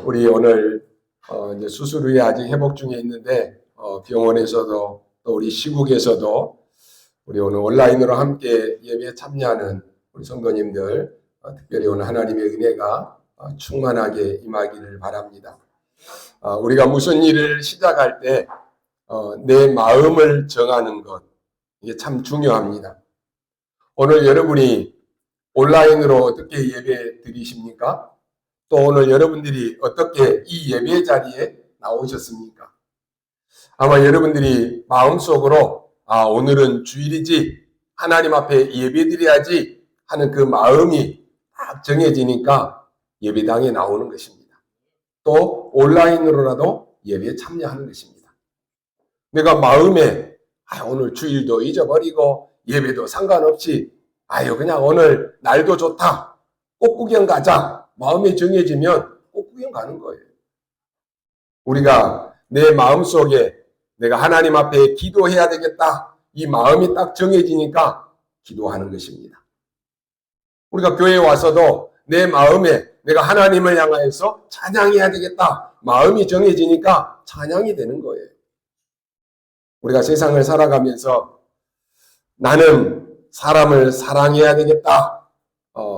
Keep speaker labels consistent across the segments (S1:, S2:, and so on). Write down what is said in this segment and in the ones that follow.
S1: 우리 오늘 이제 수술 후에 아직 회복 중에 있는데 병원에서도 또 우리 시국에서도 우리 오늘 온라인으로 함께 예배에 참여하는 우리 성도님들 특별히 오늘 하나님의 은혜가 충만하게 임하기를 바랍니다. 우리가 무슨 일을 시작할 때 내 마음을 정하는 것 이게 참 중요합니다. 오늘 여러분이 온라인으로 어떻게 예배 드리십니까? 또 오늘 여러분들이 어떻게 이 예배 자리에 나오셨습니까? 아마 여러분들이 마음속으로 오늘은 주일이지 하나님 앞에 예배 드려야지 하는 그 마음이 딱 정해지니까 예배당에 나오는 것입니다. 또 온라인으로라도 예배에 참여하는 것입니다. 내가 마음에 오늘 주일도 잊어버리고 예배도 상관없이 그냥 오늘 날도 좋다. 꽃 구경 가자. 마음이 정해지면 꽃 구경 가는 거예요. 우리가 내 마음속에 내가 하나님 앞에 기도해야 되겠다. 이 마음이 딱 정해지니까 기도하는 것입니다. 우리가 교회에 와서도 내 마음에 내가 하나님을 향하여서 찬양해야 되겠다. 마음이 정해지니까 찬양이 되는 거예요. 우리가 세상을 살아가면서 나는 사람을 사랑해야 되겠다.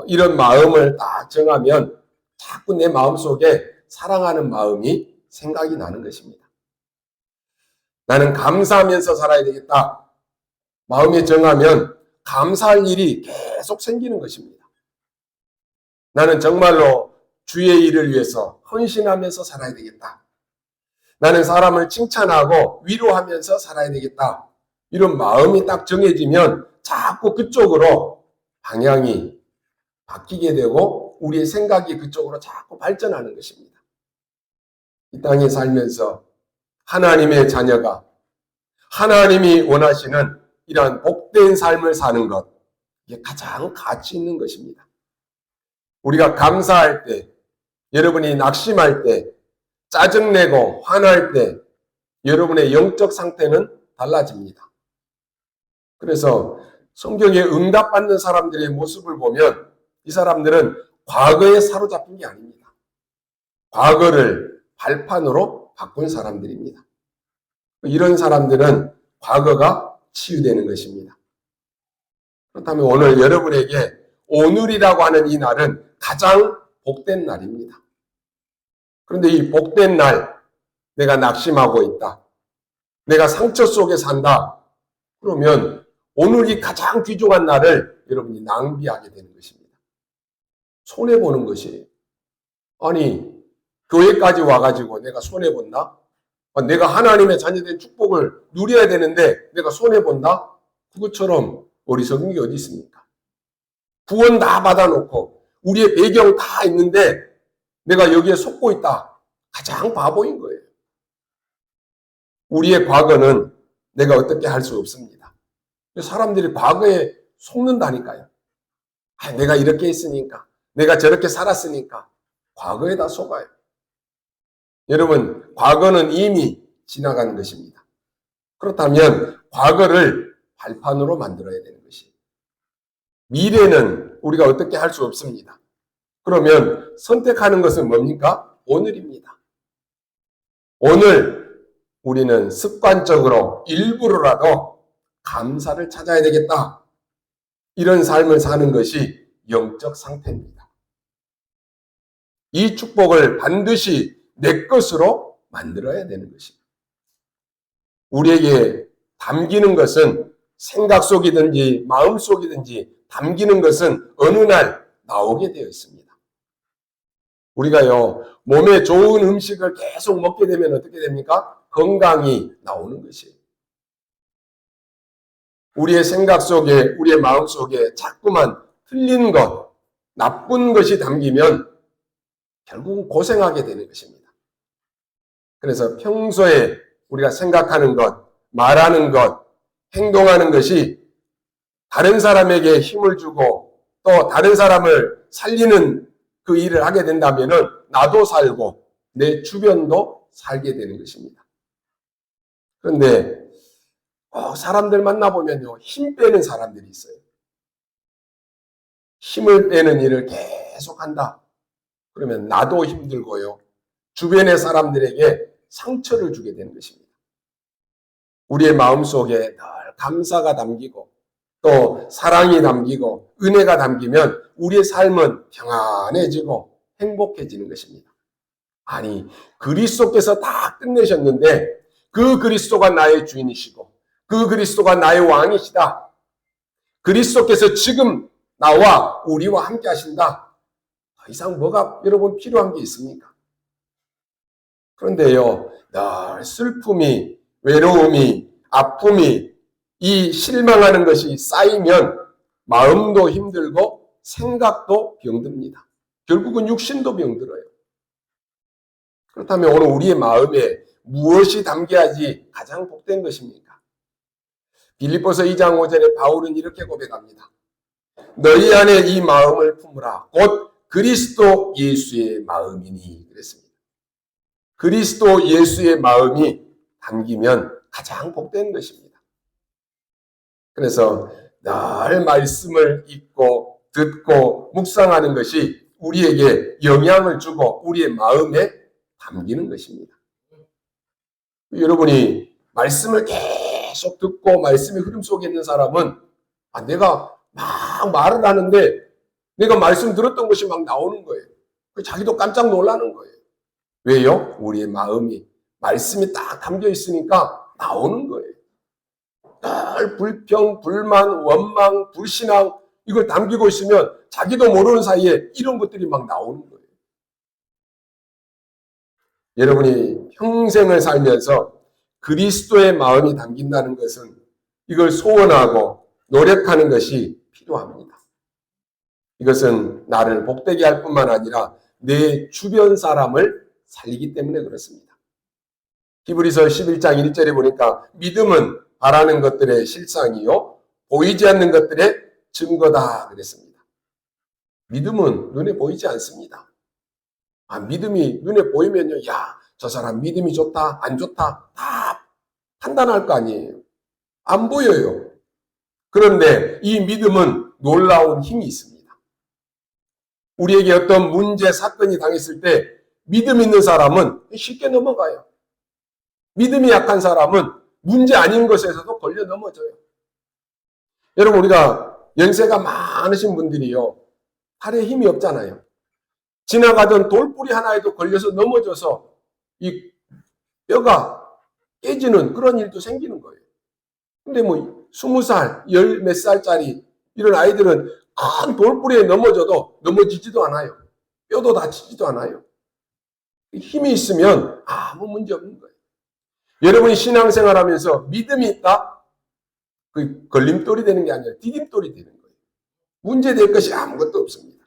S1: 이런 마음을 딱 정하면 자꾸 내 마음속에 사랑하는 마음이 생각이 나는 것입니다. 나는 감사하면서 살아야 되겠다. 마음에 정하면 감사할 일이 계속 생기는 것입니다. 나는 정말로 주의 일을 위해서 헌신하면서 살아야 되겠다. 나는 사람을 칭찬하고 위로하면서 살아야 되겠다. 이런 마음이 딱 정해지면 자꾸 그쪽으로 방향이 바뀌게 되고 우리의 생각이 그쪽으로 자꾸 발전하는 것입니다. 이 땅에 살면서 하나님의 자녀가 하나님이 원하시는 이러한 복된 삶을 사는 것, 이게 가장 가치 있는 것입니다. 우리가 감사할 때, 여러분이 낙심할 때, 짜증내고 화날 때 여러분의 영적 상태는 달라집니다. 그래서 성경에 응답받는 사람들의 모습을 보면 이 사람들은 과거에 사로잡힌 게 아닙니다. 과거를 발판으로 바꾼 사람들입니다. 이런 사람들은 과거가 치유되는 것입니다. 그렇다면 오늘 여러분에게 오늘이라고 하는 이 날은 가장 복된 날입니다. 그런데 이 복된 날, 내가 낙심하고 있다. 내가 상처 속에 산다. 그러면 오늘이 가장 귀중한 날을 여러분이 낭비하게 되는 것입니다. 손해보는 것이에요. 아니, 교회까지 와가지고 내가 손해본다? 내가 하나님의 자녀된 축복을 누려야 되는데 내가 손해본다? 그것처럼 어리석은 게 어디 있습니까? 구원 다 받아놓고 우리의 배경 다 있는데 내가 여기에 속고 있다. 가장 바보인 거예요. 우리의 과거는 내가 어떻게 할 수 없습니다. 사람들이 과거에 속는다니까요. 내가 이렇게 했으니까, 내가 저렇게 살았으니까 과거에 다 속아요. 여러분, 과거는 이미 지나간 것입니다. 그렇다면 과거를 발판으로 만들어야 되는 것이에요. 미래는 우리가 어떻게 할 수 없습니다. 그러면 선택하는 것은 뭡니까? 오늘입니다. 오늘 우리는 습관적으로 일부러라도 감사를 찾아야 되겠다. 이런 삶을 사는 것이 영적 상태입니다. 이 축복을 반드시 내 것으로 만들어야 되는 것입니다. 우리에게 담기는 것은 생각 속이든지 마음 속이든지 담기는 것은 어느 날 나오게 되어 있습니다. 우리가요, 몸에 좋은 음식을 계속 먹게 되면 어떻게 됩니까? 건강이 나오는 것이에요. 우리의 생각 속에, 우리의 마음 속에 자꾸만 틀린 것, 나쁜 것이 담기면 결국은 고생하게 되는 것입니다. 그래서 평소에 우리가 생각하는 것, 말하는 것, 행동하는 것이 다른 사람에게 힘을 주고 또 다른 사람을 살리는 그 일을 하게 된다면 나도 살고 내 주변도 살게 되는 것입니다. 그런데 사람들 만나보면요, 힘 빼는 사람들이 있어요. 힘을 빼는 일을 계속한다. 그러면 나도 힘들고요. 주변의 사람들에게 상처를 주게 되는 것입니다. 우리의 마음속에 늘 감사가 담기고 또 사랑이 담기고 은혜가 담기면 우리의 삶은 평안해지고 행복해지는 것입니다. 아니, 그리스도께서 다 끝내셨는데 그 그리스도가 나의 주인이시고 그 그리스도가 나의 왕이시다. 그리스도께서 지금 나와 우리와 함께 하신다. 더 이상 뭐가 여러분 필요한 게 있습니까? 그런데요, 늘 슬픔이, 외로움이, 아픔이, 이 실망하는 것이 쌓이면 마음도 힘들고 생각도 병듭니다. 결국은 육신도 병들어요. 그렇다면 오늘 우리의 마음에 무엇이 담겨야지 가장 복된 것입니까? 빌립보서 2장 5절에 바울은 이렇게 고백합니다. 너희 안에 이 마음을 품으라. 곧 그리스도 예수의 마음이니. 그랬습니다. 그리스도 예수의 마음이 담기면 가장 복된 것입니다. 그래서 늘 말씀을 읽고 듣고 묵상하는 것이 우리에게 영향을 주고 우리의 마음에 담기는 것입니다. 여러분이 말씀을 계속 듣고 말씀의 흐름 속에 있는 사람은 내가 막 말을 하는데 내가 말씀 들었던 것이 막 나오는 거예요. 자기도 깜짝 놀라는 거예요. 왜요? 우리의 마음이 말씀이 딱 담겨 있으니까 나오는 거예요. 늘 불평, 불만, 원망, 불신앙 이걸 담기고 있으면 자기도 모르는 사이에 이런 것들이 막 나오는 거예요. 여러분이 평생을 살면서 그리스도의 마음이 담긴다는 것은 이걸 소원하고 노력하는 것이 필요합니다. 이것은 나를 복되게 할 뿐만 아니라 내 주변 사람을 살리기 때문에 그렇습니다. 히브리서 11장 1절에 보니까 믿음은 바라는 것들의 실상이요 보이지 않는 것들의 증거다 그랬습니다. 믿음은 눈에 보이지 않습니다. 믿음이 눈에 보이면요, 저 사람 믿음이 좋다, 안 좋다, 다 판단할 거 아니에요. 안 보여요. 그런데 이 믿음은 놀라운 힘이 있습니다. 우리에게 어떤 문제, 사건이 당했을 때 믿음 있는 사람은 쉽게 넘어가요. 믿음이 약한 사람은 문제 아닌 것에서도 걸려 넘어져요. 여러분, 우리가 연세가 많으신 분들이요, 팔에 힘이 없잖아요. 지나가던 돌뿌리 하나에도 걸려서 넘어져서 이 뼈가 깨지는 그런 일도 생기는 거예요. 근데 20살, 열 몇 살짜리 이런 아이들은 큰 돌뿌리에 넘어져도 넘어지지도 않아요. 뼈도 다치지도 않아요. 힘이 있으면 아무 문제 없는 거예요. 여러분이 신앙생활 하면서 믿음이 있다? 그 걸림돌이 되는 게 아니라 디딤돌이 되는 거예요. 문제될 것이 아무것도 없습니다.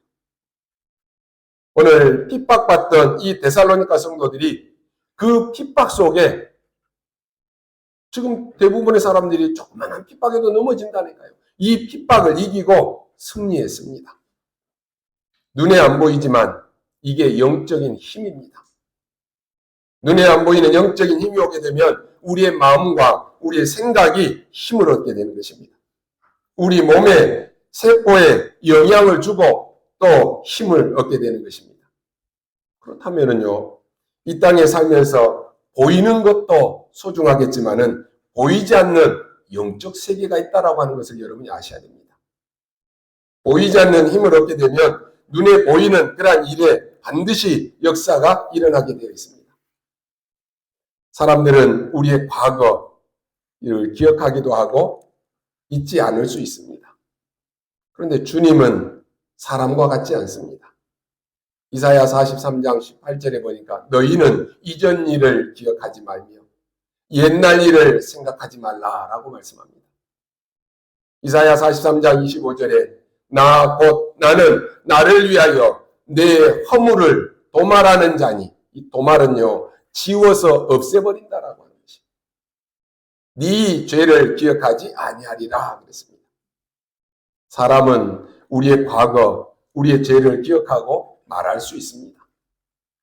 S1: 오늘 핍박받던 이 데살로니가 성도들이 그 핍박 속에 지금 대부분의 사람들이 조그만한 핍박에도 넘어진다니까요. 이 핍박을 이기고 승리했습니다. 눈에 안 보이지만 이게 영적인 힘입니다. 눈에 안 보이는 영적인 힘이 오게 되면 우리의 마음과 우리의 생각이 힘을 얻게 되는 것입니다. 우리 몸의 세포에 영향을 주고 또 힘을 얻게 되는 것입니다. 그렇다면요, 이 땅에 살면서 보이는 것도 소중하겠지만은 보이지 않는 영적 세계가 있다라고 하는 것을 여러분이 아셔야 됩니다. 보이지 않는 힘을 얻게 되면 눈에 보이는 그러한 일에 반드시 역사가 일어나게 되어 있습니다. 사람들은 우리의 과거를 기억하기도 하고 잊지 않을 수 있습니다. 그런데 주님은 사람과 같지 않습니다. 이사야 43장 18절에 보니까 너희는 이전 일을 기억하지 말며 옛날 일을 생각하지 말라라고 말씀합니다. 이사야 43장 25절에 나는 나를 위하여 내 허물을 도말하는 자니, 이 도말은요 지워서 없애버린다라고 하는 것입니다. 네 죄를 기억하지 아니하리라 그랬습니다. 사람은 우리의 과거, 우리의 죄를 기억하고 말할 수 있습니다.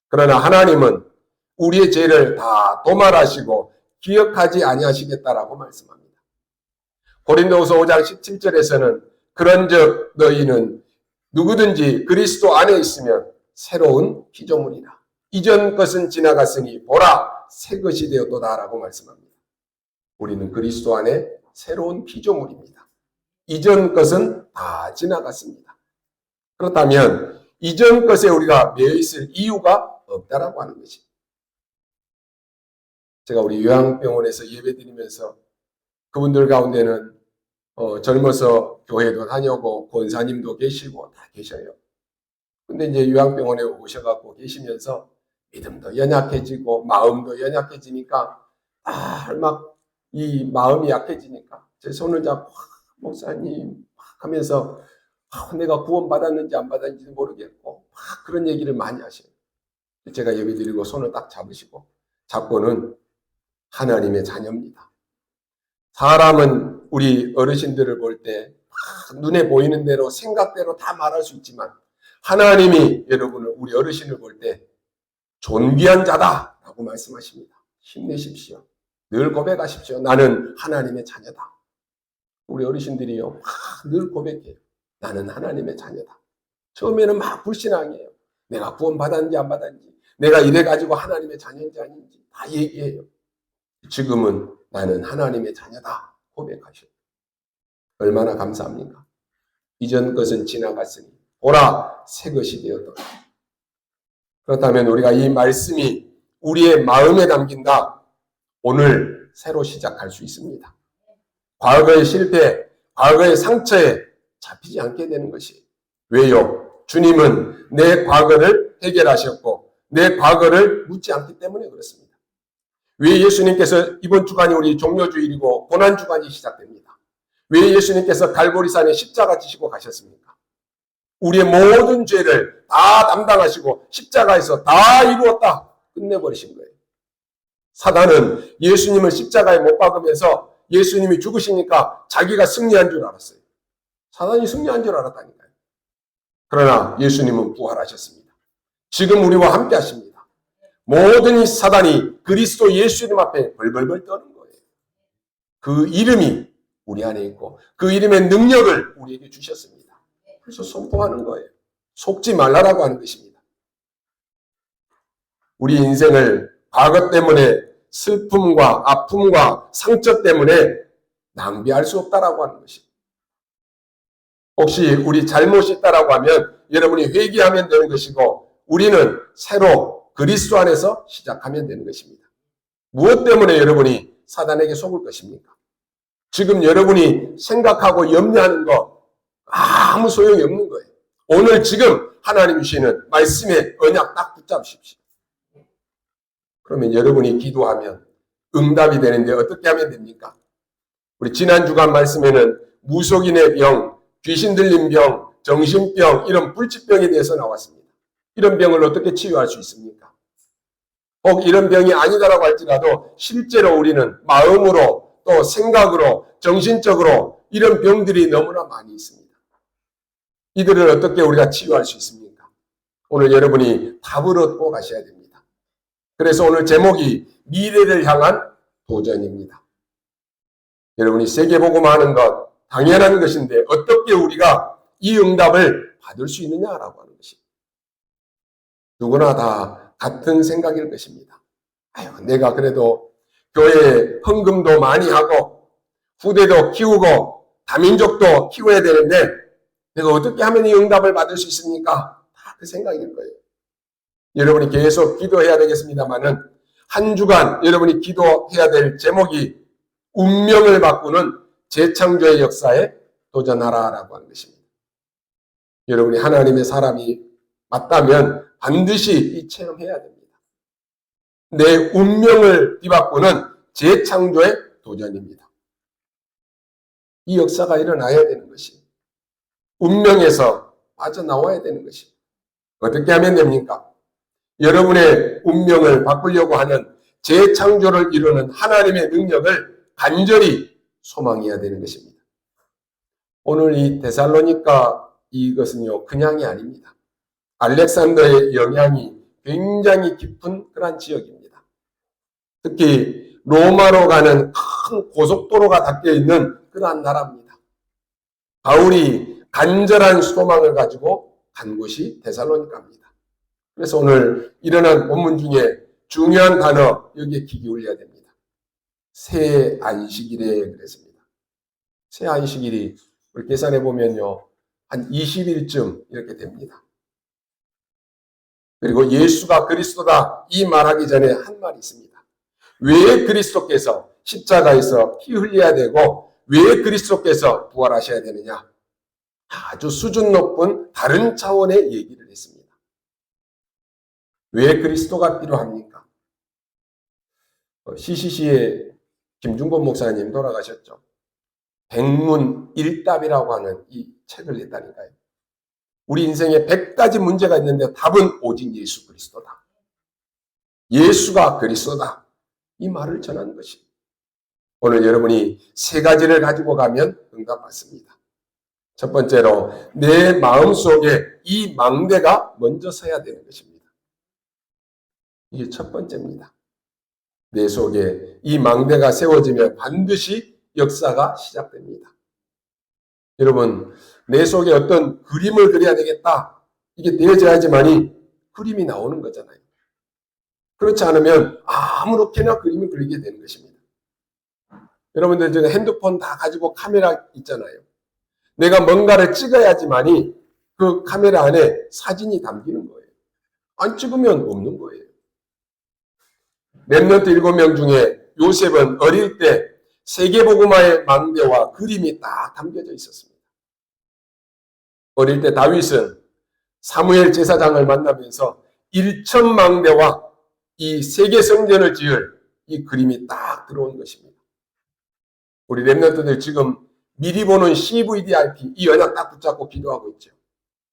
S1: 그러나 하나님은 우리의 죄를 다 도말하시고 기억하지 아니하시겠다라고 말씀합니다. 고린도후서 5장 17절에서는 그런즉 너희는 누구든지 그리스도 안에 있으면 새로운 피조물이라. 이전 것은 지나갔으니 보라 새 것이 되었도다라고 말씀합니다. 우리는 그리스도 안에 새로운 피조물입니다. 이전 것은 다 지나갔습니다. 그렇다면 이전 것에 우리가 매여 있을 이유가 없다라고 하는 것입니다. 제가 우리 요양병원에서 예배드리면서 그분들 가운데는 젊어서 교회도 다녀고 권사님도 계시고 다 계셔요. 근데 이제 요양병원에 오셔갖고 계시면서 믿음도 연약해지고 마음도 연약해지니까 막 이 마음이 약해지니까 제 손을 잡고 목사님 하면서 내가 구원받았는지 안 받았는지 모르겠고 막 그런 얘기를 많이 하셔요. 제가 예배드리고 손을 딱 잡고는 하나님의 자녀입니다. 사람은 우리 어르신들을 볼 때 눈에 보이는 대로 생각대로 다 말할 수 있지만 하나님이 여러분을 우리 어르신을 볼 때 존귀한 자다라고 말씀하십니다. 힘내십시오. 늘 고백하십시오. 나는 하나님의 자녀다. 우리 어르신들이요 늘 고백해요. 나는 하나님의 자녀다. 처음에는 막 불신앙이에요. 내가 구원 받았는지 안 받았는지, 내가 이래가지고 하나님의 자녀인지 아닌지 다 얘기해요. 지금은 나는 하나님의 자녀다 고백하셔요. 얼마나 감사합니까? 이전 것은 지나갔으니 보라 새 것이 되었다. 그렇다면 우리가 이 말씀이 우리의 마음에 담긴다. 오늘 새로 시작할 수 있습니다. 과거의 실패, 과거의 상처에 잡히지 않게 되는 것이. 왜요? 주님은 내 과거를 해결하셨고 내 과거를 묻지 않기 때문에 그렇습니다. 왜 예수님께서 이번 주간이 우리 종료주일이고 고난주간이 시작됩니다. 왜 예수님께서 갈보리산에 십자가 지시고 가셨습니까? 우리의 모든 죄를 다 담당하시고 십자가에서 다 이루었다 끝내버리신 거예요. 사단은 예수님을 십자가에 못 박으면서 예수님이 죽으시니까 자기가 승리한 줄 알았어요. 사단이 승리한 줄 알았다니까요. 그러나 예수님은 부활하셨습니다. 지금 우리와 함께 하십니다. 모든 이 사단이 그리스도 예수님 앞에 벌벌벌 떠는 거예요. 그 이름이 우리 안에 있고 그 이름의 능력을 우리에게 주셨습니다. 그래서 선포하는 거예요. 속지 말라라고 하는 것입니다. 우리 인생을 과거 때문에 슬픔과 아픔과 상처 때문에 낭비할 수 없다라고 하는 것입니다. 혹시 우리 잘못이 있다라고 하면 여러분이 회개하면 되는 것이고 우리는 새로 그리스도 안에서 시작하면 되는 것입니다. 무엇 때문에 여러분이 사단에게 속을 것입니까? 지금 여러분이 생각하고 염려하는 거 아무 소용이 없는 거예요. 오늘 지금 하나님 주시는 말씀의 언약 딱 붙잡으십시오. 그러면 여러분이 기도하면 응답이 되는데 어떻게 하면 됩니까? 우리 지난 주간 말씀에는 무속인의 병, 귀신 들린 병, 정신병, 이런 불치병에 대해서 나왔습니다. 이런 병을 어떻게 치유할 수 있습니까? 혹 이런 병이 아니다라고 할지라도 실제로 우리는 마음으로 또 생각으로 정신적으로 이런 병들이 너무나 많이 있습니다. 이들을 어떻게 우리가 치유할 수 있습니까? 오늘 여러분이 답을 얻고 가셔야 됩니다. 그래서 오늘 제목이 미래를 향한 도전입니다. 여러분이 세계복음하는 것 당연한 것인데 어떻게 우리가 이 응답을 받을 수 있느냐라고 하는 것입니다. 누구나 다 같은 생각일 것입니다. 내가 그래도 교회에 헌금도 많이 하고 후대도 키우고 다민족도 키워야 되는데 내가 어떻게 하면 이 응답을 받을 수 있습니까? 다 그 생각일 거예요. 여러분이 계속 기도해야 되겠습니다만은 한 주간 여러분이 기도해야 될 제목이 운명을 바꾸는 재창조의 역사에 도전하라라고 하는 것입니다. 여러분이 하나님의 사람이 맞다면 반드시 이 체험해야 됩니다. 내 운명을 뒤바꾸는 재창조의 도전입니다. 이 역사가 일어나야 되는 것이 운명에서 빠져나와야 되는 것이 어떻게 하면 됩니까? 여러분의 운명을 바꾸려고 하는 재창조를 이루는 하나님의 능력을 간절히 소망해야 되는 것입니다. 오늘 이 데살로니가 이것은요 그냥이 아닙니다. 알렉산더의 영향이 굉장히 깊은 그런 지역입니다. 특히 로마로 가는 큰 고속도로가 닦여 있는 그러한 나라입니다. 바울이 간절한 소망을 가지고 간 곳이 데살로니가입니다. 그래서 오늘 일어난 본문 중에 중요한 단어 여기에 귀 기울여야 됩니다. 새 안식일에 그랬습니다. 새 안식일이 우리 계산해 보면요, 한 20일쯤 이렇게 됩니다. 그리고 예수가 그리스도다 이 말하기 전에 한 말이 있습니다. 왜 그리스도께서 십자가에서 피 흘려야 되고 왜 그리스도께서 부활하셔야 되느냐? 아주 수준 높은 다른 차원의 얘기를 했습니다. 왜 그리스도가 필요합니까? CCC의 김중곤 목사님 돌아가셨죠. 백문일답이라고 하는 이 책을 냈다니까요. 우리 인생에 100가지 문제가 있는데 답은 오직 예수 그리스도다. 예수가 그리스도다. 이 말을 전하는 것입니다. 오늘 여러분이 세 가지를 가지고 가면 응답받습니다. 첫 번째로 내 마음속에 이 망대가 먼저 서야 되는 것입니다. 이게 첫 번째입니다. 내 속에 이 망대가 세워지면 반드시 역사가 시작됩니다. 여러분, 내 속에 어떤 그림을 그려야 되겠다. 이게 되어져야지만이 그림이 나오는 거잖아요. 그렇지 않으면 아무렇게나 그림을 그리게 되는 것입니다. 여러분들 지금 핸드폰 다 가지고 카메라 있잖아요. 내가 뭔가를 찍어야지만이 그 카메라 안에 사진이 담기는 거예요. 안 찍으면 없는 거예요. 렘넌트 7명 중에 요셉은 어릴 때 세계복음화의 망대와 그림이 딱 담겨져 있었습니다. 어릴 때 다윗은 사무엘 제사장을 만나면서 1,000망대와 이 세계 성전을 지을 이 그림이 딱 들어온 것입니다. 우리 렘넌트들 지금 미리 보는 CVDIP 이 언약 딱 붙잡고 기도하고 있죠.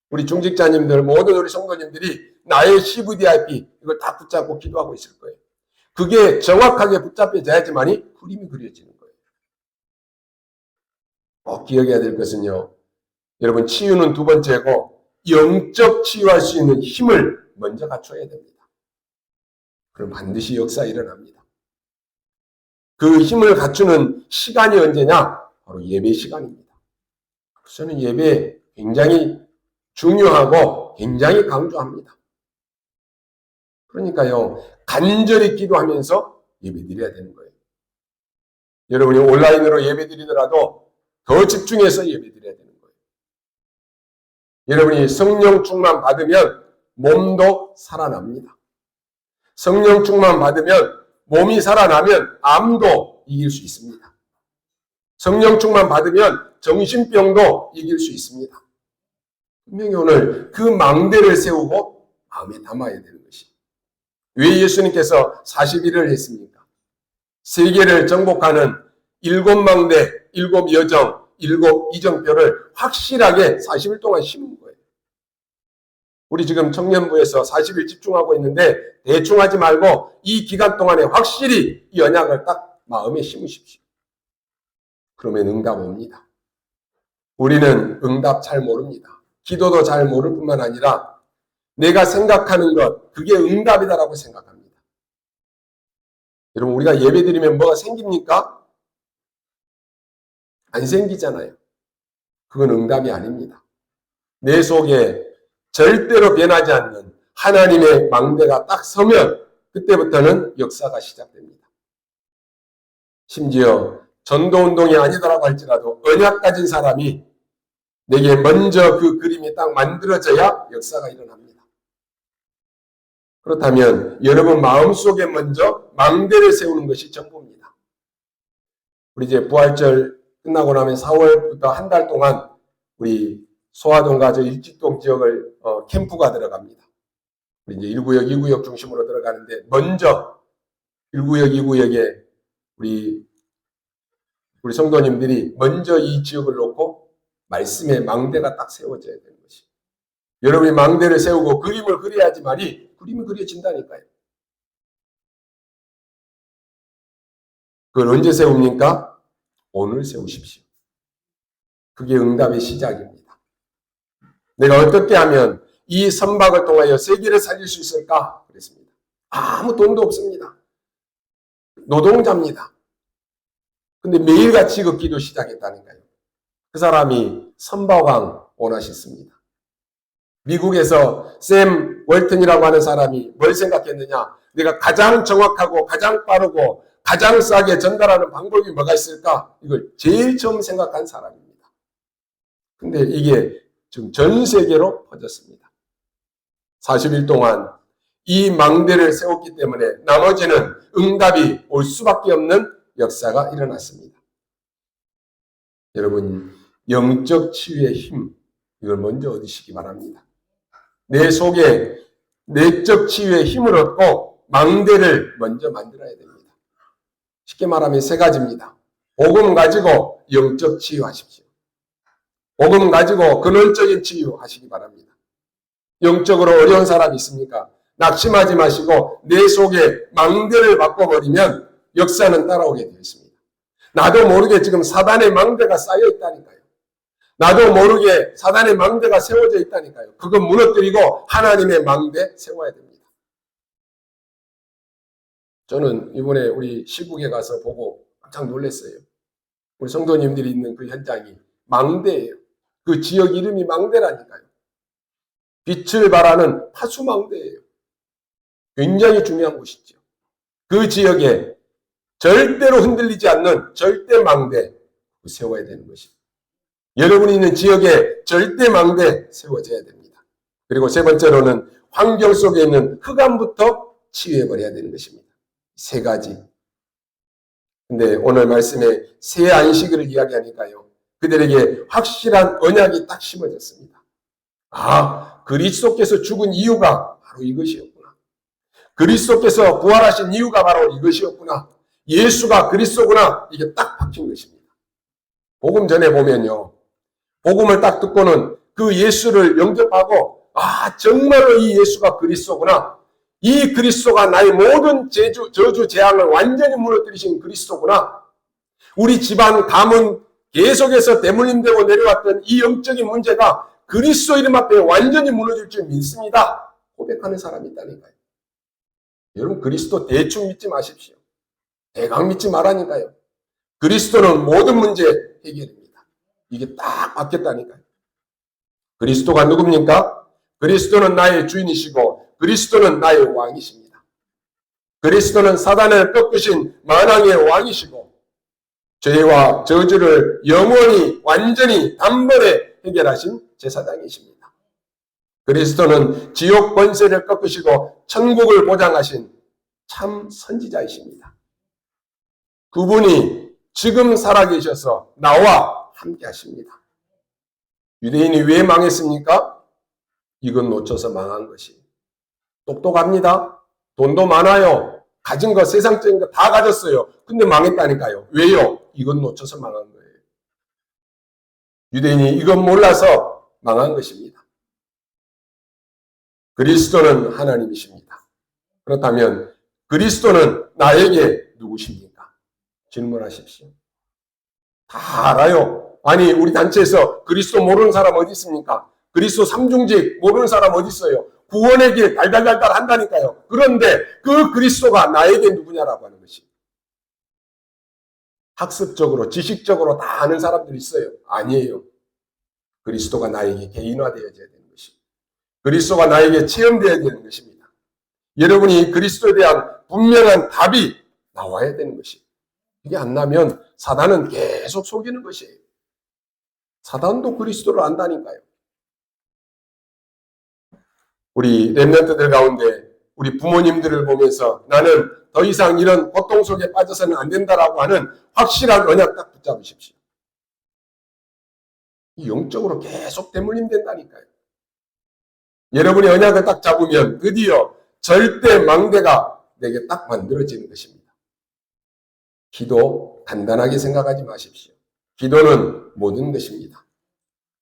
S1: 우리 중직자님들 모든 우리 성도님들이 나의 CVDIP 이걸 딱 붙잡고 기도하고 있을 거예요. 그게 정확하게 붙잡혀져야지만이 그림이 그려지는 거예요. 기억해야 될 것은요. 여러분 치유는 두 번째고 영적 치유할 수 있는 힘을 먼저 갖춰야 됩니다. 그럼 반드시 역사 일어납니다. 그 힘을 갖추는 시간이 언제냐? 바로 예배 시간입니다. 저는 예배 굉장히 중요하고 굉장히 강조합니다. 그러니까요. 간절히 기도하면서 예배 드려야 되는 거예요. 여러분이 온라인으로 예배 드리더라도 더 집중해서 예배 드려야 되는 거예요. 여러분이 성령 충만 받으면 몸도 살아납니다. 성령 충만 받으면 몸이 살아나면 암도 이길 수 있습니다. 성령 충만 받으면 정신병도 이길 수 있습니다. 분명히 오늘 그 망대를 세우고 마음에 담아야 되는 것이. 왜 예수님께서 40일을 했습니까? 세계를 정복하는 7망대, 7여정, 7이정표를 확실하게 40일 동안 심은 거예요. 우리 지금 청년부에서 40일 집중하고 있는데 대충 하지 말고 이 기간 동안에 확실히 이 언약을 딱 마음에 심으십시오. 그러면 응답 옵니다. 우리는 응답 잘 모릅니다. 기도도 잘 모를 뿐만 아니라 내가 생각하는 것, 그게 응답이다라고 생각합니다. 여러분, 우리가 예배 드리면 뭐가 생깁니까? 안 생기잖아요. 그건 응답이 아닙니다. 내 속에 절대로 변하지 않는 하나님의 망대가 딱 서면 그때부터는 역사가 시작됩니다. 심지어 전도운동이 아니더라고 할지라도 언약 가진 사람이 내게 먼저 그 그림이 딱 만들어져야 역사가 일어납니다. 그렇다면 여러분 마음속에 먼저 망대를 세우는 것이 전부입니다. 우리 이제 부활절 끝나고 나면 4월부터 한 달 동안 우리 소화동과 저 일직동 지역을 캠프가 들어갑니다. 우리 이제 1구역, 2구역 중심으로 들어가는데 먼저 1구역, 2구역에 우리 성도님들이 먼저 이 지역을 놓고 말씀의 망대가 딱 세워져야 되는 것이. 여러분이 망대를 세우고 그림을 그려야지만이 그림이 그려진다니까요. 그걸 언제 세웁니까? 오늘 세우십시오. 그게 응답의 시작입니다. 내가 어떻게 하면 이 선박을 통하여 세계를 살릴 수 있을까? 그랬습니다. 아무 돈도 없습니다. 노동자입니다. 근데 매일같이 걷기도 시작했다니까요. 그 사람이 선박왕 오나시스입니다. 미국에서 샘 월튼이라고 하는 사람이 뭘 생각했느냐? 내가 가장 정확하고 가장 빠르고 가장 싸게 전달하는 방법이 뭐가 있을까? 이걸 제일 처음 생각한 사람입니다. 근데 이게 지금 전 세계로 퍼졌습니다. 40일 동안 이 망대를 세웠기 때문에 나머지는 응답이 올 수밖에 없는 역사가 일어났습니다. 여러분, 영적 치유의 힘, 이걸 먼저 얻으시기 바랍니다. 내 속에 내적 치유의 힘을 얻고 망대를 먼저 만들어야 됩니다. 쉽게 말하면 세 가지입니다. 복음 가지고 영적 치유하십시오. 복음 가지고 근원적인 치유하시기 바랍니다. 영적으로 어려운 사람이 있습니까? 낙심하지 마시고 내 속에 망대를 바꿔버리면 역사는 따라오게 되어 있습니다. 나도 모르게 지금 사단의 망대가 쌓여 있다니까요. 나도 모르게 사단의 망대가 세워져 있다니까요. 그건 무너뜨리고 하나님의 망대 세워야 됩니다. 저는 이번에 우리 시국에 가서 보고 깜짝 놀랐어요. 우리 성도님들이 있는 그 현장이 망대예요. 그 지역 이름이 망대라니까요. 빛을 발하는 파수망대예요. 굉장히 중요한 곳이죠. 그 지역에 절대로 흔들리지 않는 절대 망대 세워야 되는 것입니다. 여러분이 있는 지역에 절대 망대 세워져야 됩니다. 그리고 세 번째로는 환경 속에 있는 흑암부터 치유해버려야 되는 것입니다. 세 가지. 근데 오늘 말씀에 새 안식일을 이야기하니까요. 그들에게 확실한 언약이 딱 심어졌습니다. 아, 그리스도께서 죽은 이유가 바로 이것이었구나. 그리스도께서 부활하신 이유가 바로 이것이었구나. 예수가 그리스도구나. 이게 딱 박힌 것입니다. 복음 전에 보면요. 복음을 딱 듣고는 그 예수를 영접하고 아, 정말로 이 예수가 그리스도구나. 이 그리스도가 나의 모든 저주 재앙을 완전히 무너뜨리신 그리스도구나. 우리 집안 가문 계속해서 대물림되고 내려왔던 이 영적인 문제가 그리스도 이름 앞에 완전히 무너질 줄 믿습니다. 고백하는 사람이 있다니까요. 여러분, 그리스도 대충 믿지 마십시오. 대강 믿지 말라니까요. 그리스도는 모든 문제 해결입니다. 이게 딱 바뀌었다니까요. 그리스도가 누굽니까? 그리스도는 나의 주인이시고 그리스도는 나의 왕이십니다. 그리스도는 사단을 꺾으신 만왕의 왕이시고 죄와 저주를 영원히 완전히 단번에 해결하신 제사장이십니다. 그리스도는 지옥 권세를 꺾으시고 천국을 보장하신 참 선지자이십니다. 그분이 지금 살아계셔서 나와 함께 하십니다. 유대인이 왜 망했습니까? 이건 놓쳐서 망한 것이. 똑똑합니다. 돈도 많아요. 가진 거 세상적인 거 다 가졌어요. 근데 망했다니까요. 왜요? 이건 놓쳐서 망한 거예요. 유대인이 이건 몰라서 망한 것입니다. 그리스도는 하나님이십니다. 그렇다면 그리스도는 나에게 누구십니까? 질문하십시오. 다 알아요. 아니, 우리 단체에서 그리스도 모르는 사람 어디 있습니까? 그리스도 삼중직 모르는 사람 어디 있어요? 구원의 길 달달달달 한다니까요. 그런데 그 그리스도가 나에게 누구냐라고 하는 것이. 학습적으로, 지식적으로 다 아는 사람들이 있어요. 아니에요. 그리스도가 나에게 개인화되어져야 되는 것이. 그리스도가 나에게 체험되어야 되는 것입니다. 여러분이 그리스도에 대한 분명한 답이 나와야 되는 것이. 이게 안 나면 사단은 계속 속이는 것이에요. 사단도 그리스도를 안다니까요. 우리 렘넌트들 가운데 우리 부모님들을 보면서 나는 더 이상 이런 고통 속에 빠져서는 안 된다라고 하는 확실한 언약 딱 붙잡으십시오. 영적으로 계속 대물림된다니까요. 여러분이 언약을 딱 잡으면 드디어 절대 망대가 내게 딱 만들어지는 것입니다. 기도 간단하게 생각하지 마십시오. 기도는 모든 것입니다.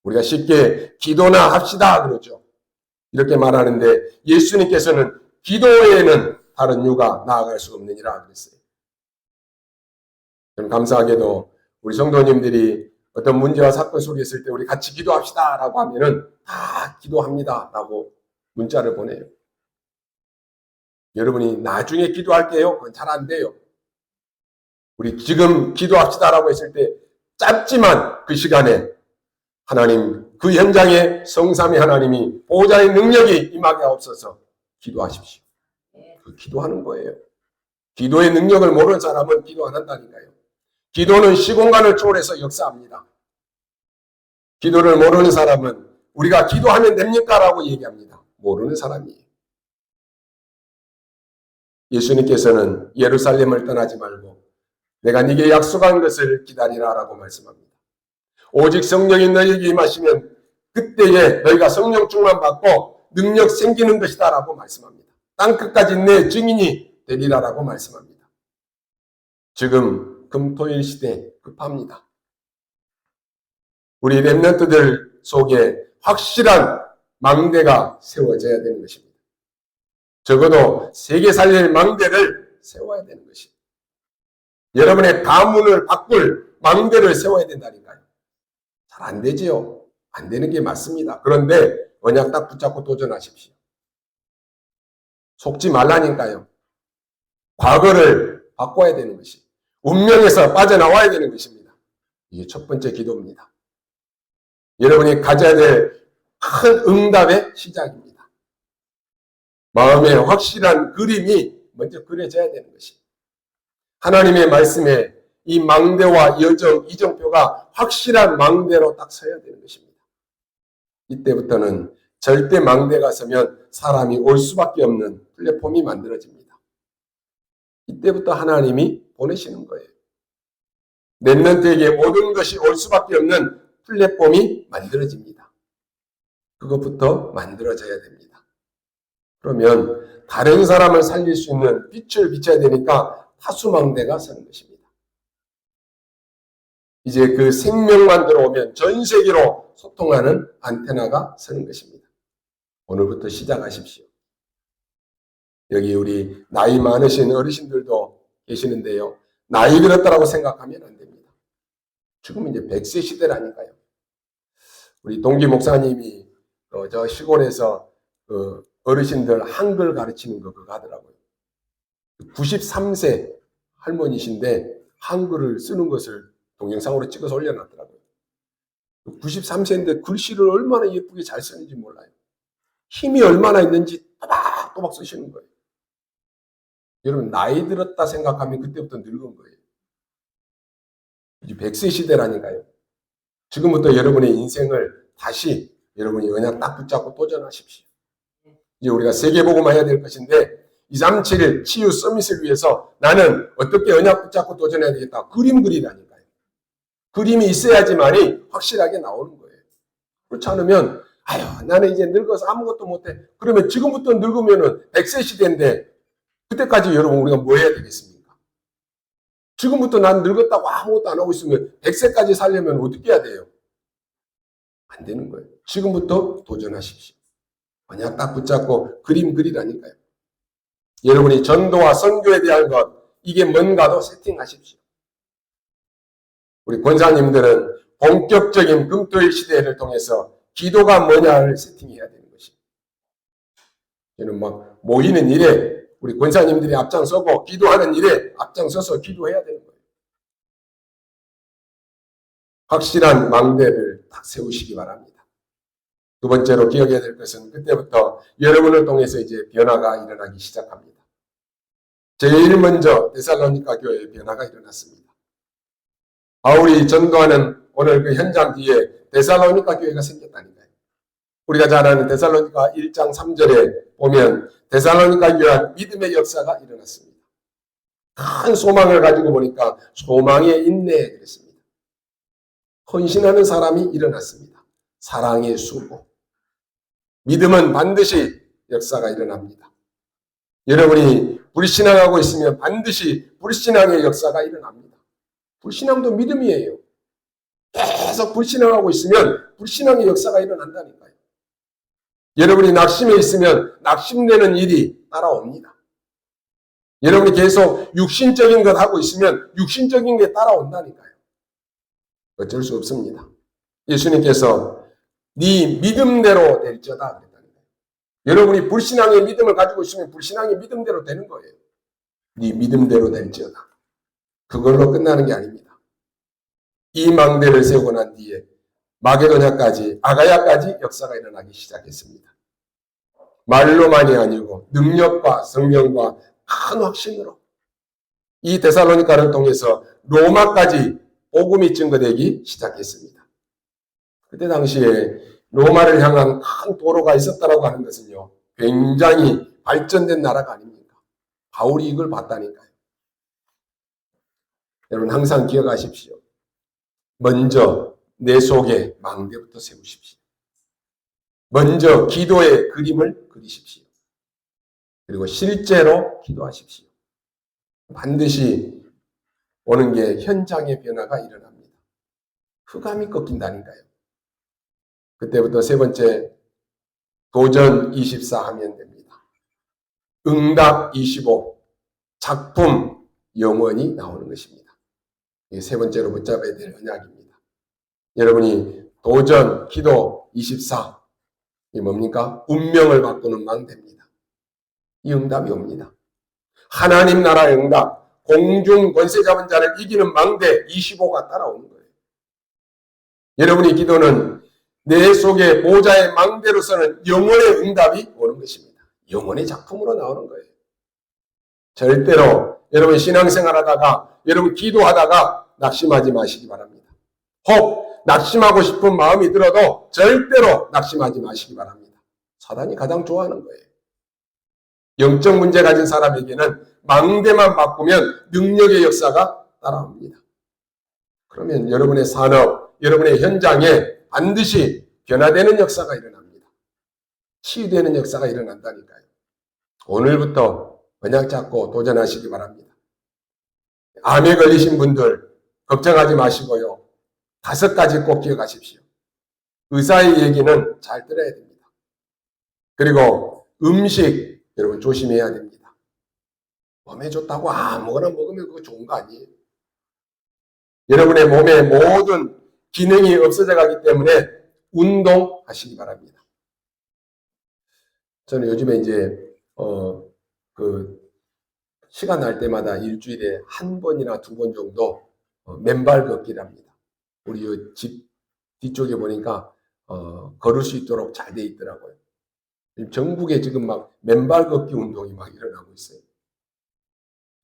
S1: 우리가 쉽게 기도나 합시다 그러죠. 이렇게 말하는데 예수님께서는 기도 외에는 다른 이유가 나아갈 수 없느니라 그랬어요. 감사하게도 우리 성도님들이 어떤 문제와 사건 속에 있을 때 우리 같이 기도합시다 라고 하면은 다 기도합니다 라고 문자를 보내요. 여러분이 나중에 기도할게요. 그건 잘 안 돼요. 우리 지금 기도합시다 라고 했을 때 짧지만 그 시간에 하나님 그 현장에 성삼위 하나님이 보호자의 능력이 임하게 없어서 기도하십시오. 그 기도하는 거예요. 기도의 능력을 모르는 사람은 기도 안 한다니까요. 기도는 시공간을 초월해서 역사합니다. 기도를 모르는 사람은 우리가 기도하면 됩니까? 라고 얘기합니다. 모르는 사람이에요. 예수님께서는 예루살렘을 떠나지 말고 내가 네게 약속한 것을 기다리라 라고 말씀합니다. 오직 성령이 너희에게 임하시면 그때에 너희가 성령 충만 받고 능력 생기는 것이다 라고 말씀합니다. 땅끝까지 내 증인이 되리라 라고 말씀합니다. 지금 금토일 시대 급합니다. 우리 렘넌트들 속에 확실한 망대가 세워져야 되는 것입니다. 적어도 세계 살릴 망대를 세워야 되는 것입니다. 여러분의 가문을 바꿀 망대를 세워야 된다니까요. 잘 안 되지요. 안 되는 게 맞습니다. 그런데 언약 딱 붙잡고 도전하십시오. 속지 말라니까요. 과거를 바꿔야 되는 것이, 운명에서 빠져나와야 되는 것입니다. 이게 첫 번째 기도입니다. 여러분이 가져야 될 큰 응답의 시작입니다. 마음에 확실한 그림이 먼저 그려져야 되는 것입니다. 하나님의 말씀에 이 망대와 여정, 이정표가 확실한 망대로 딱 서야 되는 것입니다. 이때부터는 절대 망대가 서면 사람이 올 수밖에 없는 플랫폼이 만들어집니다. 이때부터 하나님이 보내시는 거예요. 렘넌트에게 모든 것이 올 수밖에 없는 플랫폼이 만들어집니다. 그것부터 만들어져야 됩니다. 그러면 다른 사람을 살릴 수 있는 빛을 비춰야 되니까 타수망대가 서는 것입니다. 이제 그 생명만 들어오면 전 세계로 소통하는 안테나가 서는 것입니다. 오늘부터 시작하십시오. 여기 우리 나이 많으신 어르신들도 계시는데요. 나이 들었다라고 생각하면 안 됩니다. 지금은 이제 100세 시대라니까요. 우리 동기 목사님이 저 시골에서 어르신들 한글 가르치는 거 그거 하더라고요. 93세 할머니신데 한글을 쓰는 것을 동영상으로 찍어서 올려놨더라고요. 93세인데 글씨를 얼마나 예쁘게 잘 쓰는지 몰라요. 힘이 얼마나 있는지 또박또박 쓰시는 거예요. 여러분 나이 들었다 생각하면 그때부터 늙은 거예요. 이제 100세 시대라니까요. 지금부터 여러분의 인생을 다시 여러분이 언약 딱 붙잡고 도전하십시오. 이제 우리가 세계복음화 해야 될 것인데 237 치유 서밋을 위해서 나는 어떻게 언약 붙잡고 도전해야 되겠다. 그림 그리라니까요. 그림이 있어야지만이 확실하게 나오는 거예요. 그렇지 않으면 아유 나는 이제 늙어서 아무것도 못해. 그러면 지금부터 늙으면은 100세 시대인데 그때까지 여러분 우리가 뭐 해야 되겠습니까? 지금부터 난 늙었다고 아무것도 안 하고 있으면 100세까지 살려면 어떻게 해야 돼요? 안 되는 거예요. 지금부터 도전하십시오. 언약 딱 붙잡고 그림 그리라니까요. 여러분이 전도와 선교에 대한 것 이게 뭔가도 세팅하십시오. 우리 권사님들은 본격적인 금토일 시대를 통해서 기도가 뭐냐를 세팅해야 되는 것입니다. 저는 막 모이는 일에 우리 권사님들이 앞장서고 기도하는 일에 앞장서서 기도해야 되는 거예요. 확실한 망대를 딱 세우시기 바랍니다. 두 번째로 기억해야 될 것은 그때부터 여러분을 통해서 이제 변화가 일어나기 시작합니다. 제일 먼저 데살로니가 교회에 변화가 일어났습니다. 바울이 전도하는 오늘 그 현장 뒤에 데살로니가 교회가 생겼다니까요. 우리가 잘 아는 데살로니가 1장 3절에 보면 데살로니가 교회한 믿음의 역사가 일어났습니다. 큰 소망을 가지고 보니까 소망의 인내 그랬습니다. 헌신하는 사람이 일어났습니다. 사랑의 수고. 믿음은 반드시 역사가 일어납니다. 여러분이 불신앙하고 있으면 반드시 불신앙의 역사가 일어납니다. 불신앙도 믿음이에요. 계속 불신앙하고 있으면 불신앙의 역사가 일어난다니까요. 여러분이 낙심해 있으면 낙심되는 일이 따라옵니다. 여러분이 계속 육신적인 것 하고 있으면 육신적인 게 따라온다니까요. 어쩔 수 없습니다. 예수님께서 네 믿음대로 될지어다 그랬다는 거예요. 여러분이 불신앙의 믿음을 가지고 있으면 불신앙의 믿음대로 되는 거예요. 네 믿음대로 될지어다. 그걸로 끝나는 게 아닙니다. 이 망대를 세우고 난 뒤에 마게도냐까지, 아가야까지 역사가 일어나기 시작했습니다. 말로만이 아니고 능력과 성령과 큰 확신으로 이 데살로니가를 통해서 로마까지 복음이 증거되기 시작했습니다. 그때 당시에 로마를 향한 큰 도로가 있었다라고 하는 것은요, 굉장히 발전된 나라가 아닙니까? 바울이 이걸 봤다니까요. 여러분 항상 기억하십시오. 먼저 내 속에 망대부터 세우십시오. 먼저 기도의 그림을 그리십시오. 그리고 실제로 기도하십시오. 반드시 오는 게 현장의 변화가 일어납니다. 흑암이 꺾인다니까요. 그때부터 세 번째 도전 24 하면 됩니다. 응답 25, 작품 영원히 나오는 것입니다. 이게 세 번째로 붙잡아야 될 언약입니다. 여러분이 도전, 기도 24, 이 뭡니까? 운명을 바꾸는 망대입니다. 이 응답이 옵니다. 하나님 나라의 응답, 공중 권세 잡은 자를 이기는 망대 25가 따라오는 거예요. 여러분의 기도는 내 속에 보좌의 망대로서는 영혼의 응답이 오는 것입니다. 영혼의 작품으로 나오는 거예요. 절대로 여러분 신앙생활 하다가, 여러분 기도하다가 낙심하지 마시기 바랍니다. 혹 낙심하고 싶은 마음이 들어도 절대로 낙심하지 마시기 바랍니다. 사단이 가장 좋아하는 거예요. 영적 문제 가진 사람에게는 망대만 바꾸면 능력의 역사가 따라옵니다. 그러면 여러분의 산업, 여러분의 현장에 반드시 변화되는 역사가 일어납니다. 치유되는 역사가 일어난다니까요. 오늘부터 언약 잡고 도전하시기 바랍니다. 암에 걸리신 분들 걱정하지 마시고요. 5가지 꼭 기억하십시오. 의사의 얘기는 잘 들어야 됩니다. 그리고 음식 여러분 조심해야 됩니다. 몸에 좋다고 아무거나 먹으면 그거 좋은 거 아니에요. 여러분의 몸의 모든 기능이 없어져 가기 때문에 운동하시기 바랍니다. 저는 요즘에 이제 시간 날 때마다 일주일에 1번이나 2번 정도 맨발 걷기를 합니다. 우리 집 뒤쪽에 보니까 걸을 수 있도록 잘 돼 있더라고요. 전국에 지금 막 맨발 걷기 운동이 막 일어나고 있어요.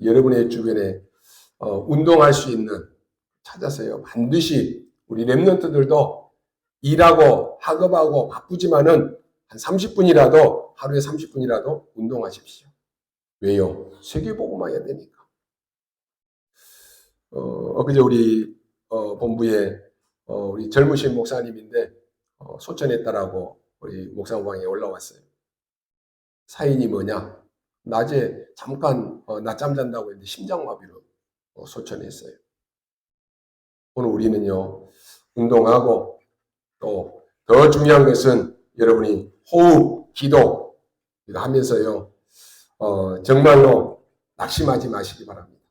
S1: 여러분의 주변에 운동할 수 있는 찾아서요. 반드시 우리 랩런트들도 일하고 학업하고 바쁘지만은 한 30분이라도 하루에 30분이라도 운동하십시오. 왜요? 세계복음화해야 되니까. 엊그제 우리 본부에 우리 젊으신 목사님인데 소천했다라고 우리 목사방에 올라왔어요. 사인이 뭐냐? 낮에 잠깐 낮잠 잔다고 했는데 심장마비로 소천했어요. 오늘 우리는요, 운동하고 또 더 중요한 것은 여러분이 호흡, 기도 이거 하면서요, 정말로 낙심하지 마시기 바랍니다.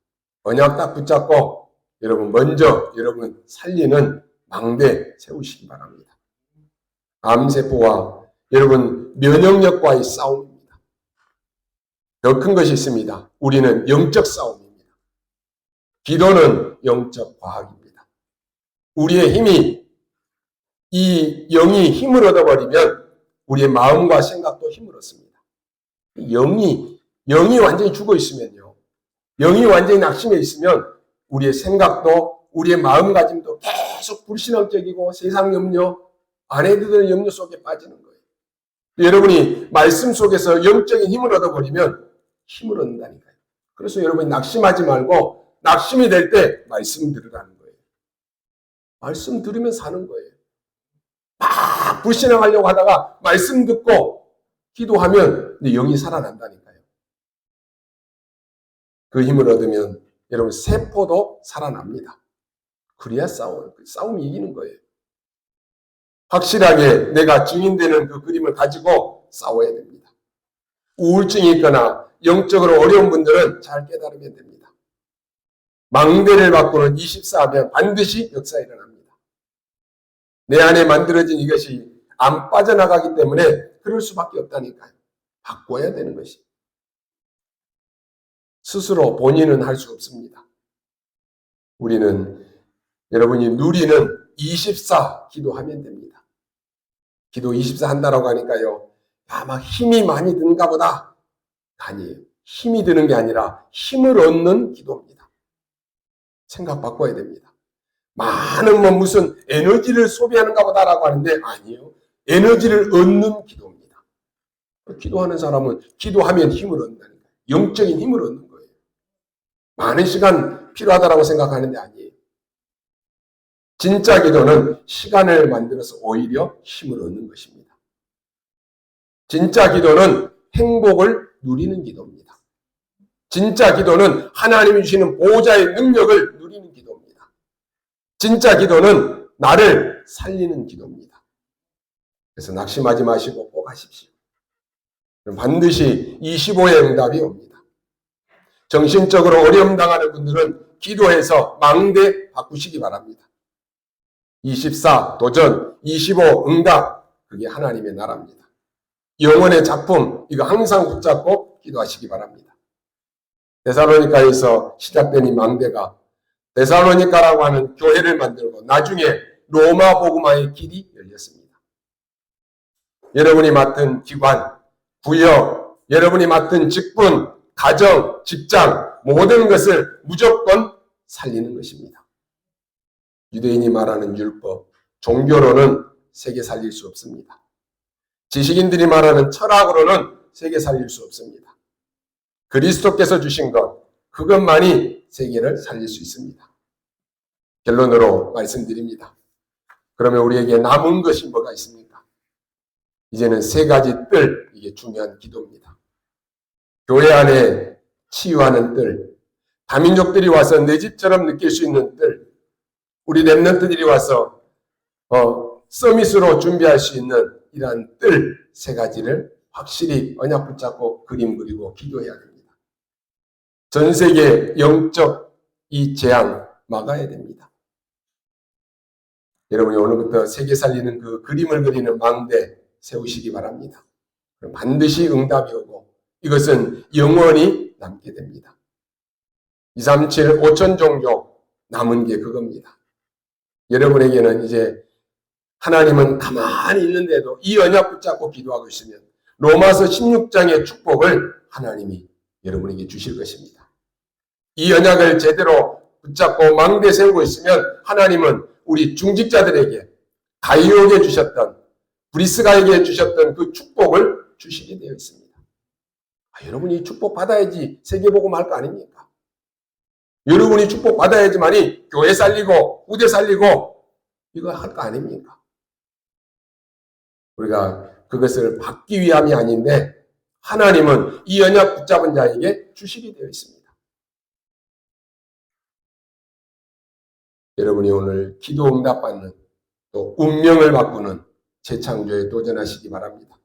S1: 언약 딱 붙잡고 여러분 먼저 여러분 살리는 망대 세우시기 바랍니다. 암세포와 여러분 면역력과의 싸움입니다. 더 큰 것이 있습니다. 우리는 영적 싸움입니다. 기도는 영적 과학입니다. 우리의 힘이 이 영이 힘을 얻어버리면 우리의 마음과 생각도 힘을 얻습니다. 영이 완전히 죽어 있으면요. 영이 완전히 낙심해 있으면 우리의 생각도 우리의 마음가짐도 계속 불신앙적이고 세상 염려, 아내들의 염려 속에 빠지는 거예요. 여러분이 말씀 속에서 영적인 힘을 얻어버리면 힘을 얻는다니까요. 그래서 여러분이 낙심하지 말고 낙심이 될 때 말씀 들으라는 거예요. 말씀 들으면 사는 거예요. 막 불신앙하려고 하다가 말씀 듣고 기도하면 영이 살아난다니까요. 그 힘을 얻으면 여러분 세포도 살아납니다. 그래야 싸움이 이기는 거예요. 확실하게 내가 증인되는 그 그림을 가지고 싸워야 됩니다. 우울증이 있거나 영적으로 어려운 분들은 잘 깨달으면 됩니다. 망대를 바꾸는 24하면 반드시 역사 일어납니다. 내 안에 만들어진 이것이 안 빠져나가기 때문에 그럴 수밖에 없다니까요. 바꿔야 되는 것이. 스스로 본인은 할 수 없습니다. 우리는 여러분이 누리는 24 기도하면 됩니다. 기도 24 한다라고 하니까요, 막 힘이 많이 드는가 보다. 아니에요. 힘이 드는 게 아니라 힘을 얻는 기도입니다. 생각 바꿔야 됩니다. 많은 무슨 에너지를 소비하는가 보다라고 하는데 아니에요. 에너지를 얻는 기도입니다. 기도하는 사람은 기도하면 힘을 얻는다는 거예요. 영적인 힘을 얻는 거예요. 많은 시간 필요하다라고 생각하는데 아니에요. 진짜 기도는 시간을 만들어서 오히려 힘을 얻는 것입니다. 진짜 기도는 행복을 누리는 기도입니다. 진짜 기도는 하나님이 주시는 보호자의 능력을 누리는 기도입니다. 진짜 기도는 나를 살리는 기도입니다. 그래서 낙심하지 마시고 꼭 하십시오. 반드시 25의 응답이 옵니다. 정신적으로 어려움 당하는 분들은 기도해서 망대 바꾸시기 바랍니다. 24 도전, 25 응답, 그게 하나님의 나라입니다. 영혼의 작품, 이거 항상 붙잡고 기도하시기 바랍니다. 데살로니가에서 시작된 이 망대가 데살로니가라고 하는 교회를 만들고 나중에 로마 복음화의 길이 열렸습니다. 여러분이 맡은 기관, 부여, 여러분이 맡은 직분, 가정, 직장, 모든 것을 무조건 살리는 것입니다. 유대인이 말하는 율법, 종교로는 세계 살릴 수 없습니다. 지식인들이 말하는 철학으로는 세계 살릴 수 없습니다. 그리스도께서 주신 것, 그것만이 세계를 살릴 수 있습니다. 결론으로 말씀드립니다. 그러면 우리에게 남은 것이 뭐가 있습니까? 이제는 세 가지 뜰, 이게 중요한 기도입니다. 교회 안에 치유하는 뜰, 다민족들이 와서 내 집처럼 느낄 수 있는 뜰, 우리 렘넌트들이 와서 서밋으로 준비할 수 있는 이러한 뜰 세 가지를 확실히 언약 붙잡고 그림 그리고 기도해야 됩니다. 전 세계 영적 이 재앙 막아야 됩니다. 여러분이 오늘부터 세계 살리는 그 그림을 그리는 망대 세우시기 바랍니다. 그럼 반드시 응답이 오고 이것은 영원히 남게 됩니다. 237 5천 종족 남은 게 그겁니다. 여러분에게는 이제 하나님은 가만히 있는데도 이 언약 붙잡고 기도하고 있으면 로마서 16장의 축복을 하나님이 여러분에게 주실 것입니다. 이 언약을 제대로 붙잡고 망대 세우고 있으면 하나님은 우리 중직자들에게 가이오에게 주셨던 브리스가에게 주셨던 그 축복을 주시게 되어 있습니다. 여러분이 축복 받아야지 세계복음 할 거 아닙니까? 여러분이 축복 받아야지만이 교회 살리고 후대 살리고 이거 할 거 아닙니까? 우리가 그것을 받기 위함이 아닌데 하나님은 이 언약 붙잡은 자에게 주시게 되어 있습니다. 여러분이 오늘 기도 응답받는 또 운명을 바꾸는 재창조에 도전하시기 바랍니다.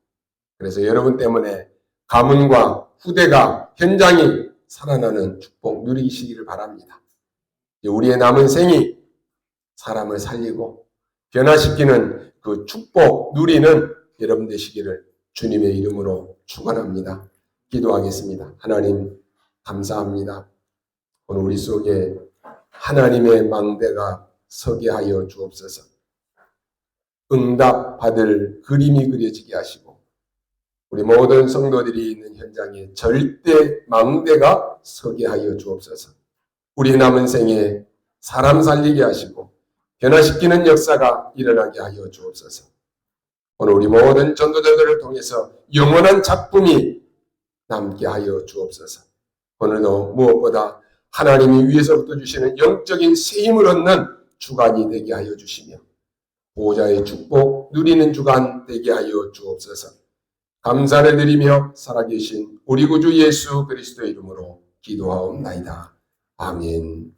S1: 그래서 여러분 때문에 가문과 후대가 현장이 살아나는 축복 누리시기를 바랍니다. 우리의 남은 생이 사람을 살리고 변화시키는 그 축복 누리는 여러분 되시기를 주님의 이름으로 축원합니다. 기도하겠습니다. 하나님 감사합니다. 오늘 우리 속에 하나님의 망대가 서게 하여 주옵소서. 응답받을 그림이 그려지게 하시고 우리 모든 성도들이 있는 현장에 절대 망대가 서게 하여 주옵소서. 우리 남은 생에 사람 살리게 하시고 변화시키는 역사가 일어나게 하여 주옵소서. 오늘 우리 모든 전도자들을 통해서 영원한 작품이 남게 하여 주옵소서. 오늘도 무엇보다 하나님이 위에서부터 주시는 영적인 세임을 얻는 주간이 되게 하여 주시며 보호자의 축복 누리는 주간 되게 하여 주옵소서. 감사를 드리며 살아계신 우리 구주 예수 그리스도의 이름으로 기도하옵나이다. 아멘.